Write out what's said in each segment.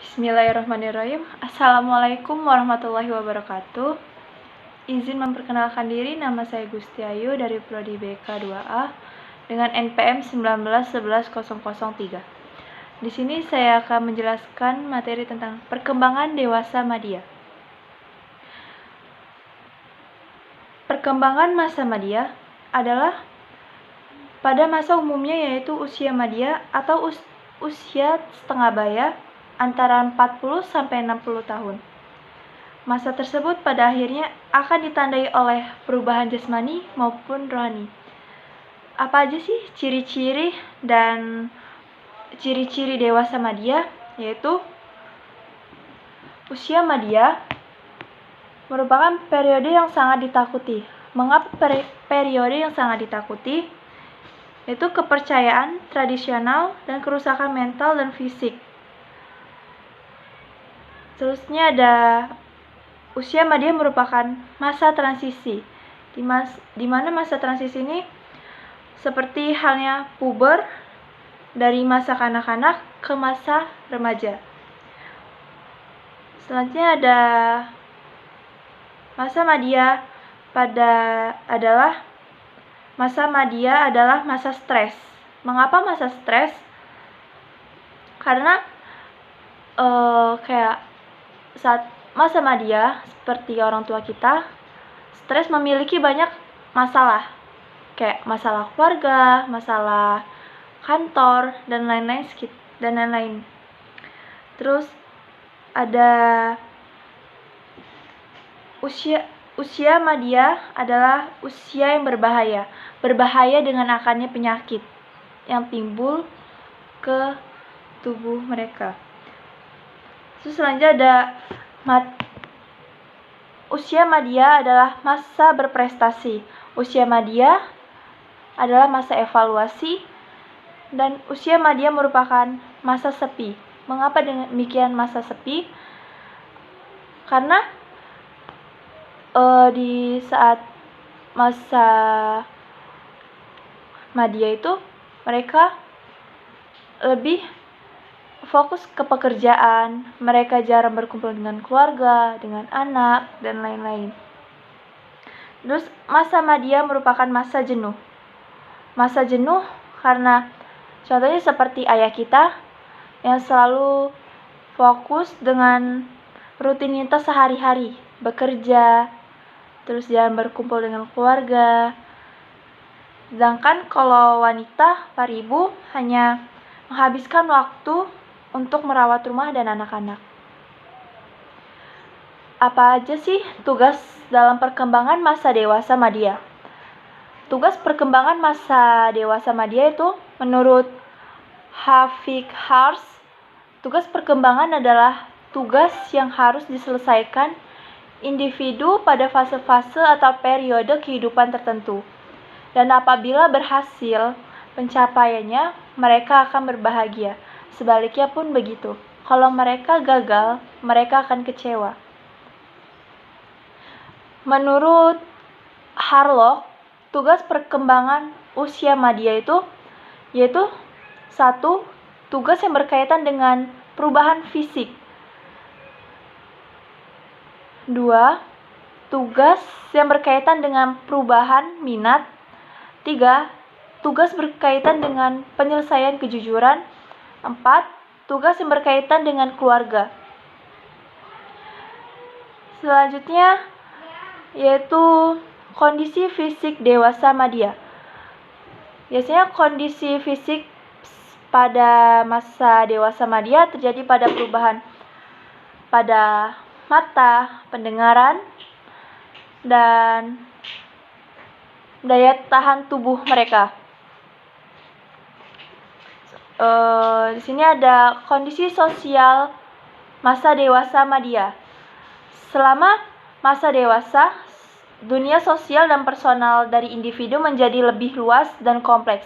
Bismillahirrahmanirrahim. Assalamualaikum warahmatullahi wabarakatuh. Izin memperkenalkan diri, nama saya Gusti Ayu dari Prodi BK 2A dengan NPM 19111003. Di sini saya akan menjelaskan materi tentang perkembangan dewasa madya. Perkembangan masa madya adalah pada masa umumnya yaitu usia madya atau usia setengah baya antara 40 sampai 60 tahun. Masa tersebut pada akhirnya akan ditandai oleh perubahan jasmani maupun rohani. Apa aja sih ciri-ciri dan ciri-ciri dewasa madya? Yaitu usia madya merupakan periode yang sangat ditakuti. Mengapa periode yang sangat ditakuti? Yaitu kepercayaan tradisional dan kerusakan mental dan fisik. Seterusnya ada usia madya merupakan masa transisi, di mana masa transisi ini seperti halnya puber dari masa kanak-kanak ke masa remaja. Selanjutnya ada masa madya adalah masa stres. Mengapa masa stres? Karena saat masa madya, seperti orang tua kita, stres memiliki banyak masalah, kayak masalah keluarga, masalah kantor, dan lain-lain. Terus ada usia madya adalah usia yang berbahaya dengan akannya penyakit yang timbul ke tubuh mereka. Terus selanjutnya ada usia madya adalah masa berprestasi. Usia madya adalah masa evaluasi, dan usia madya merupakan masa sepi. Mengapa demikian masa sepi? Karena di saat masa madya itu mereka lebih fokus ke pekerjaan, mereka jarang berkumpul dengan keluarga, dengan anak, dan lain-lain. Terus masa madya merupakan masa jenuh. Masa jenuh karena contohnya seperti ayah kita yang selalu fokus dengan rutinitas sehari-hari, bekerja, terus jarang berkumpul dengan keluarga. Sedangkan kalau wanita, para ibu hanya menghabiskan waktu untuk merawat rumah dan anak-anak. Apa aja sih tugas dalam perkembangan masa dewasa madya? Tugas perkembangan masa dewasa madya itu menurut Hafik Hars, tugas perkembangan adalah tugas yang harus diselesaikan individu pada fase-fase atau periode kehidupan tertentu. Dan apabila berhasil pencapaiannya, mereka akan berbahagia. Sebaliknya pun begitu. Kalau mereka gagal, mereka akan kecewa. Menurut Harlock, tugas perkembangan usia madya itu yaitu 1. Tugas yang berkaitan dengan perubahan fisik. 2. Tugas yang berkaitan dengan perubahan minat. 3. Tugas berkaitan dengan penyelesaian kejujuran. 4. Tugas yang berkaitan dengan keluarga. Selanjutnya yaitu kondisi fisik dewasa madya. Biasanya kondisi fisik pada masa dewasa madya terjadi pada perubahan pada mata, pendengaran, dan daya tahan tubuh mereka. Di sini ada kondisi sosial masa dewasa madya. Selama masa dewasa, dunia sosial dan personal dari individu menjadi lebih luas dan kompleks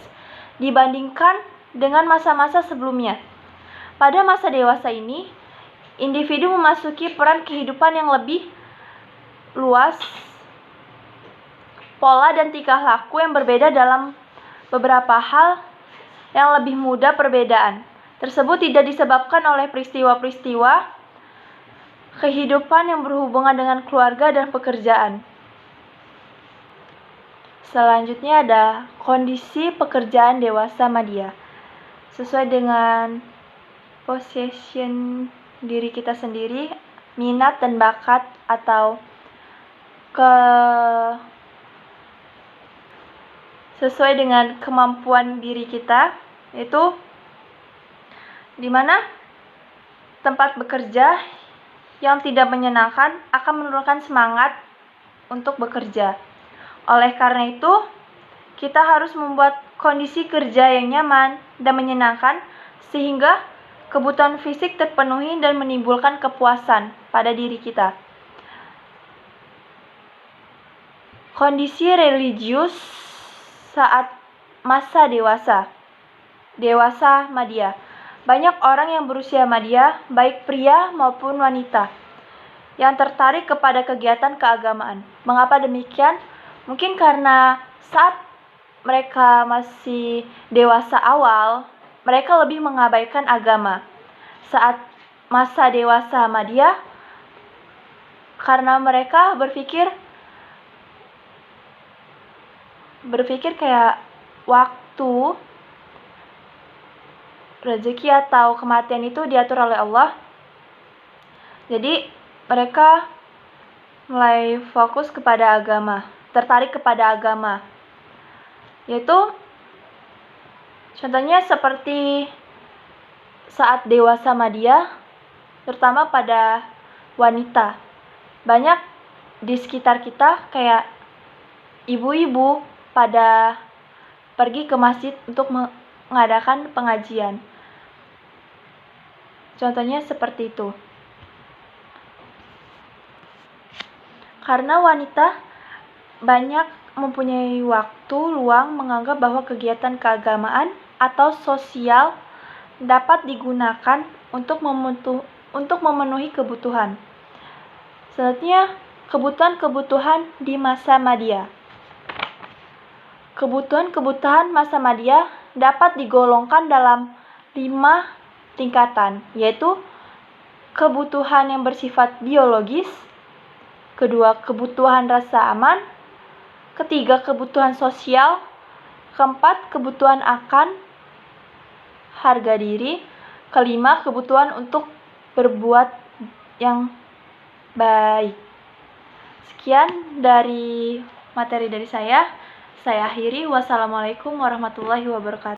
dibandingkan dengan masa-masa sebelumnya. Pada masa dewasa ini, individu memasuki peran kehidupan yang lebih luas, pola dan tingkah laku yang berbeda dalam beberapa hal yang lebih mudah perbedaan, tersebut tidak disebabkan oleh peristiwa-peristiwa kehidupan yang berhubungan dengan keluarga dan pekerjaan. Selanjutnya ada kondisi pekerjaan dewasa media. Sesuai dengan possession diri kita sendiri, minat dan bakat atau sesuai dengan kemampuan diri kita, yaitu di mana tempat bekerja yang tidak menyenangkan akan menurunkan semangat untuk bekerja. Oleh karena itu, kita harus membuat kondisi kerja yang nyaman dan menyenangkan sehingga kebutuhan fisik terpenuhi dan menimbulkan kepuasan pada diri kita. Kondisi religius saat masa dewasa media. Banyak orang yang berusia media, baik pria maupun wanita, yang tertarik kepada kegiatan keagamaan. Mengapa demikian? Mungkin karena saat mereka masih dewasa awal, mereka lebih mengabaikan agama. Saat masa dewasa media, karena mereka berpikir kayak waktu, rezeki atau kematian itu diatur oleh Allah. Jadi mereka mulai fokus kepada agama, tertarik kepada agama. Yaitu contohnya seperti saat dewasa media, terutama pada wanita. Banyak di sekitar kita kayak ibu-ibu pada pergi ke masjid untuk mengadakan pengajian. Contohnya seperti itu. Karena wanita banyak mempunyai waktu luang menganggap bahwa kegiatan keagamaan atau sosial dapat digunakan untuk memenuhi kebutuhan. Selanjutnya, kebutuhan-kebutuhan di masa media. Kebutuhan-kebutuhan masa media dapat digolongkan dalam 5 tingkatan, yaitu kebutuhan yang bersifat biologis, kedua kebutuhan rasa aman, ketiga kebutuhan sosial, keempat kebutuhan akan harga diri, kelima kebutuhan untuk berbuat yang baik. Sekian dari materi dari saya akhiri. Wassalamualaikum warahmatullahi wabarakatuh.